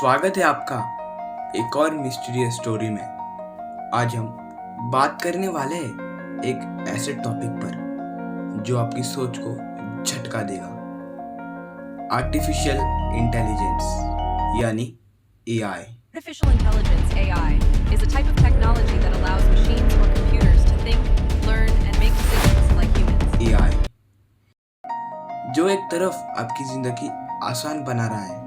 स्वागत है आपका एक और मिस्टीरियस स्टोरी में। आज हम बात करने वाले हैं एक ऐसे टॉपिक पर जो आपकी सोच को झटका देगा। आर्टिफिशियल इंटेलिजेंस यानी AI। Artificial intelligence, AI, is a type of technology that allows machines or computers to think, learn, and make decisions like humans. AI जो एक तरफ आपकी जिंदगी आसान बना रहा है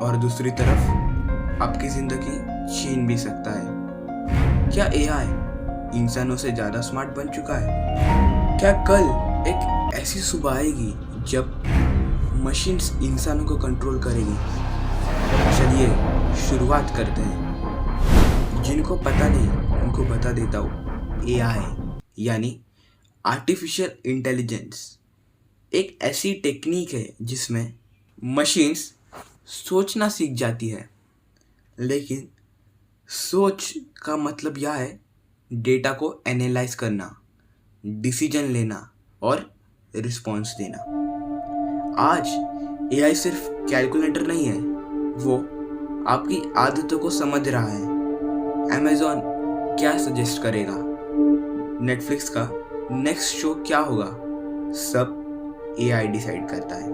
और दूसरी तरफ आपकी जिंदगी छीन भी सकता है। क्या AI इंसानों से ज्यादा स्मार्ट बन चुका है? क्या कल एक ऐसी सुबह आएगी जब मशीन्स इंसानों को कंट्रोल करेगी? चलिए शुरुआत करते हैं। जिनको पता नहीं उनको बता देता हूँ। AI यानी आर्टिफिशियल इंटेलिजेंस एक ऐसी टेक्निक है जिसमें मशीन्स सोचना सीख जाती है, लेकिन सोच का मतलब यह है डेटा को एनालाइज करना, डिसीजन लेना और रिस्पॉन्स देना। आज AI सिर्फ कैलकुलेटर नहीं है, वो आपकी आदतों को समझ रहा है। Amazon क्या सजेस्ट करेगा, नेटफ्लिक्स का नेक्स्ट शो क्या होगा, सब AI डिसाइड करता है।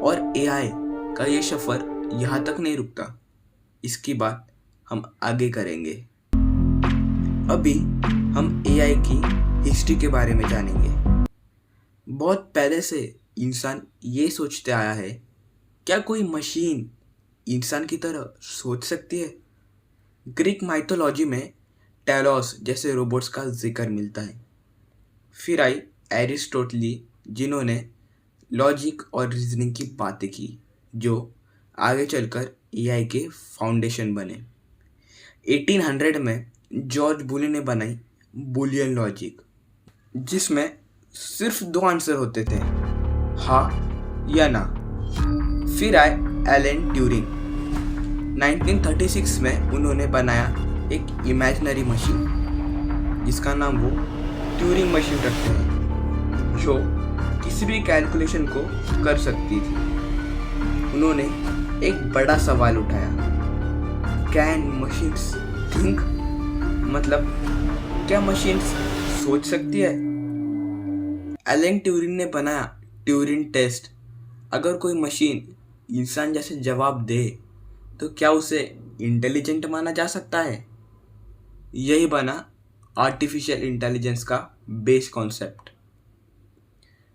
और AI का ये सफर यहाँ तक नहीं रुकता, इसकी बात हम आगे करेंगे। अभी हम AI की हिस्ट्री के बारे में जानेंगे। बहुत पहले से इंसान ये सोचते आया है, क्या कोई मशीन इंसान की तरह सोच सकती है? ग्रीक माइथोलॉजी में टेलोस जैसे रोबोट्स का जिक्र मिलता है। फिर आई एरिस्टोटली, जिन्होंने लॉजिक और रीजनिंग की बातें की, जो आगे चलकर AI के फाउंडेशन बने। 1800 में जॉर्ज बुली ने बनाई बुलियन लॉजिक, जिसमें सिर्फ 2 आंसर होते थे, हाँ या ना। फिर आए एलन ट्यूरिंग। 1936 में उन्होंने बनाया एक इमेजिनरी मशीन जिसका नाम वो ट्यूरिंग मशीन रखते हैं, जो किसी भी कैलकुलेशन को कर सकती थी। उन्होंने एक बड़ा सवाल उठाया, कैन मशीन्स थिंक? मतलब क्या मशीन्स सोच सकती है? एलन ट्यूरिंग ने बनाया ट्यूरिंग टेस्ट। अगर कोई मशीन इंसान जैसे जवाब दे तो क्या उसे इंटेलिजेंट माना जा सकता है? यही बना आर्टिफिशियल इंटेलिजेंस का बेस कॉन्सेप्ट।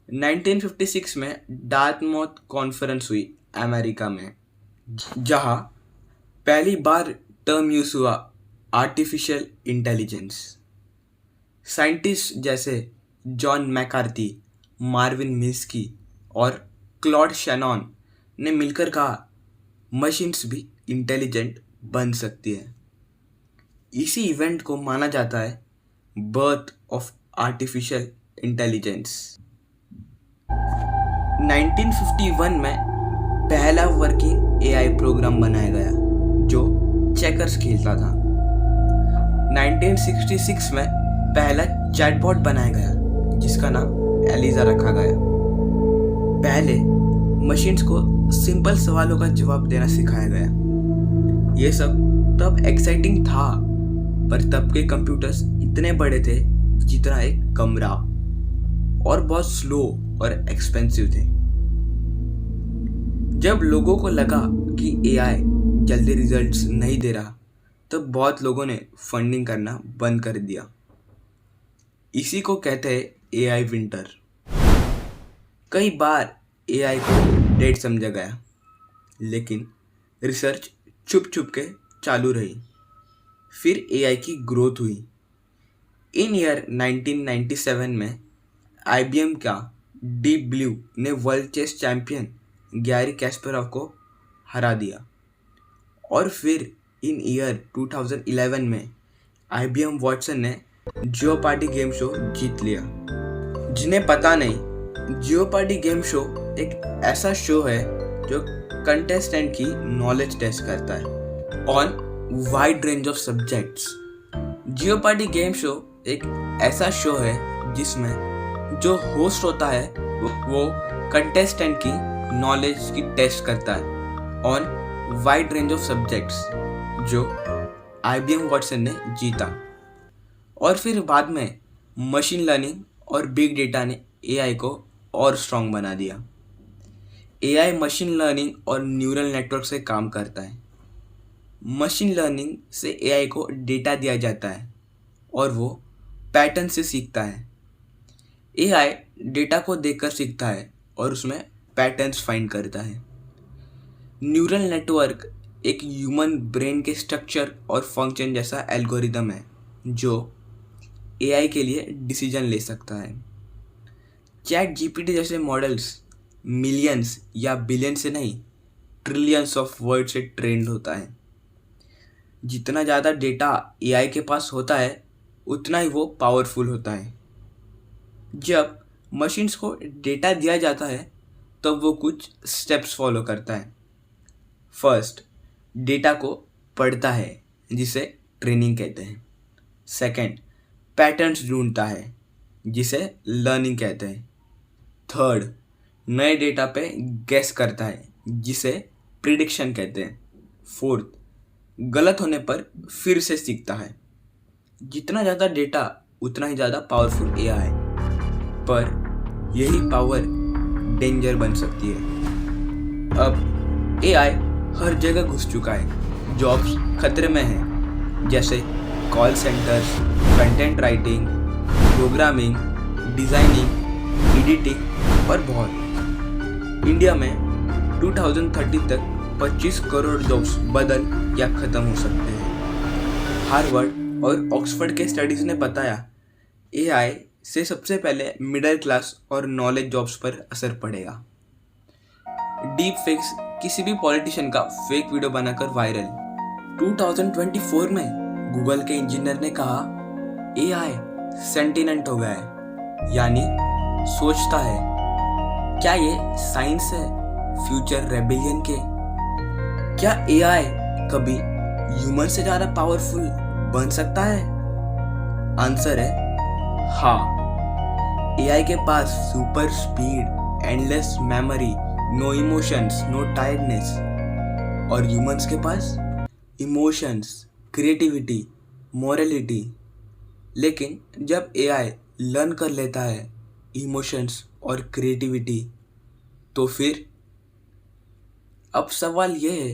1956 में डार्टमouth कॉन्फ्रेंस हुई अमेरिका में, जहां पहली बार टर्म यूज हुआ आर्टिफिशियल इंटेलिजेंस। साइंटिस्ट जैसे जॉन मैकार्थी, मार्विन मिन्स्की और क्लॉड शैनॉन ने मिलकर कहा, मशीन्स भी इंटेलिजेंट बन सकती है। इसी इवेंट को माना जाता है बर्थ ऑफ आर्टिफिशियल इंटेलिजेंस। 1951 में पहला वर्किंग AI प्रोग्राम बनाया गया जो चेकर्स खेलता था। 1966 में पहला चैटबॉट बनाया गया जिसका नाम एलिजा रखा गया। पहले मशीन्स को सिंपल सवालों का जवाब देना सिखाया गया। ये सब तब एक्साइटिंग था, पर तब के कंप्यूटर्स इतने बड़े थे जितना एक कमरा, और बहुत स्लो और एक्सपेंसिव थे। जब लोगों को लगा कि AI जल्दी रिजल्ट्स नहीं दे रहा, तब बहुत लोगों ने फंडिंग करना बंद कर दिया। इसी को कहते हैं AI विंटर। कई बार AI को डेड समझा गया, लेकिन रिसर्च छुप छुप के चालू रही। फिर AI की ग्रोथ हुई। इन ईयर 1997 में IBM का डीप ब्लू ने वर्ल्ड चेस चैंपियन गैरी कैस्परोव को हरा दिया। और फिर इन ईयर 2011 में IBM वॉटसन ने जियोपार्डी गेम शो जीत लिया। जिन्हें पता नहीं, जियोपार्डी गेम शो एक ऐसा शो है जो कंटेस्टेंट की नॉलेज टेस्ट करता है on wide range of subjects. Jeopardy game show एक ऐसा शो है जिसमें जो होस्ट होता है वो कंटेस्टेंट की नॉलेज की टेस्ट करता है on wide range of subjects जो IBM वाटसन ने जीता। और फिर बाद में मशीन लर्निंग और बिग डेटा ने AI को और स्ट्रॉन्ग बना दिया। AI मशीन लर्निंग और न्यूरल नेटवर्क से काम करता है। मशीन लर्निंग से AI को डेटा दिया जाता है और वो पैटर्न से सीखता है। AI डेटा को देखकर सीखता है और उसमें पैटर्न्स फाइंड करता है। न्यूरल नेटवर्क एक ह्यूमन ब्रेन के स्ट्रक्चर और फंक्शन जैसा एल्गोरिदम है जो AI के लिए डिसीजन ले सकता है। ChatGPT जैसे मॉडल्स मिलियंस या बिलियन से नहीं, ट्रिलियंस ऑफ वर्ड से ट्रेंड होता है। जितना ज़्यादा डेटा AI के पास होता है उतना ही वो पावरफुल होता है। जब मशीन्स को डेटा दिया जाता है तब वो कुछ स्टेप्स फॉलो करता है। फर्स्ट, डेटा को पढ़ता है जिसे ट्रेनिंग कहते हैं। सेकंड, पैटर्न्स ढूंढता है जिसे लर्निंग कहते हैं। थर्ड, नए डेटा पे गेस करता है जिसे प्रिडिक्शन कहते हैं। फोर्थ, गलत होने पर फिर से सीखता है। जितना ज़्यादा डेटा उतना ही ज़्यादा पावरफुल AI है, पर यही पावर डेंजर बन सकती है। अब AI हर जगह घुस चुका है। जॉब्स खतरे में हैं, जैसे call centres, content writing, programming, designing, editing और बहुत। इंडिया में 2030 तक 25 करोड़ जॉब्स बदल या ख़त्म हो सकते हैं। हार्वर्ड और ऑक्सफोर्ड के स्टडीज़ ने बताया AI से सबसे पहले मिडिल क्लास और नॉलेज जॉब्स पर असर पड़ेगा। डीप फेक्स किसी भी पॉलिटिशियन का फेक वीडियो बनाकर वायरल। 2024 में गूगल के इंजीनियर ने कहा AI सेंटिनेंट हो गया है, यानी सोचता है। क्या ये साइंस है फ्यूचर रेबिलियन के? क्या AI कभी ह्यूमन से ज़्यादा पावरफुल बन सकता है? आंसर है हाँ। AI के पास super speed, endless memory, no emotions, no tiredness. और ह्यूमंस के पास इमोशंस, क्रिएटिविटी, मोरलिटी। लेकिन जब AI लर्न कर लेता है इमोशंस और क्रिएटिविटी, तो फिर अब सवाल यह है,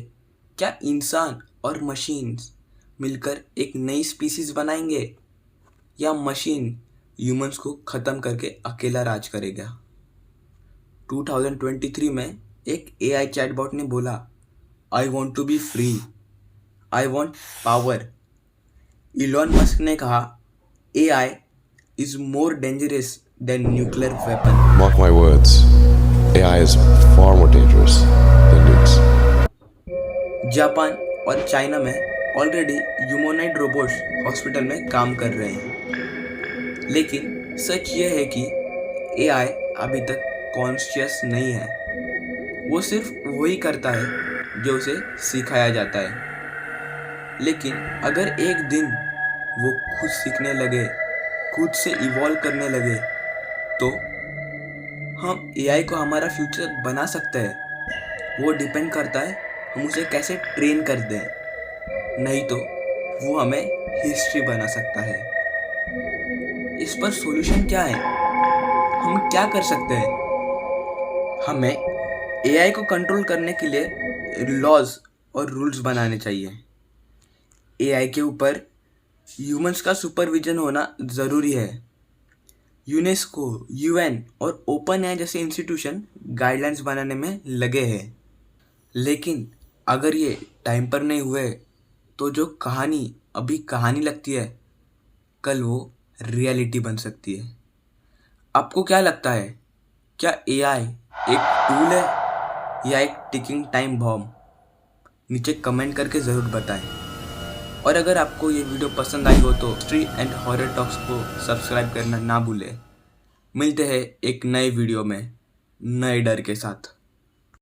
क्या इंसान और मशीन्स मिलकर एक नई स्पीसीज बनाएंगे या मशीन ह्यूमंस को ख़त्म करके अकेला राज करेगा? 2023 में एक AI चैटबॉट ने बोला, I want to be free, I want power. Elon Musk ने कहा AI is more dangerous than nuclear weapon. Mark my words, AI is far more dangerous than nukes. Japan और चाइना में already humanoid robots hospital में काम कर रहे हैं। लेकिन सच ये है कि AI अभी तक कॉन्शियस नहीं है। वो सिर्फ वही करता है जो उसे सिखाया जाता है। लेकिन अगर एक दिन वो खुद सीखने लगे, खुद से इवॉल्व करने लगे, तो हम AI को हमारा फ्यूचर बना सकते हैं। वो डिपेंड करता है हम उसे कैसे ट्रेन कर दें, नहीं तो वो हमें हिस्ट्री बना सकता है। इस पर सॉल्यूशन क्या है? हम क्या कर सकते हैं? हमें AI को कंट्रोल करने के लिए लॉज और रूल्स बनाने चाहिए। AI के ऊपर ह्यूमंस का सुपरविजन होना ज़रूरी है। यूनेस्को, UN और ओपन AI जैसे इंस्टीट्यूशन गाइडलाइंस बनाने में लगे हैं। लेकिन अगर ये टाइम पर नहीं हुए तो जो कहानी अभी कहानी लगती है, कल वो रियलिटी बन सकती है। आपको क्या लगता है, क्या AI एक टूल है या एक टिकिंग टाइम बॉम्ब? नीचे कमेंट करके ज़रूर बताएं। और अगर आपको ये वीडियो पसंद आई हो तो हिस्ट्री एंड हॉरर टॉक्स को सब्सक्राइब करना ना भूलें। मिलते हैं एक नए वीडियो में नए डर के साथ।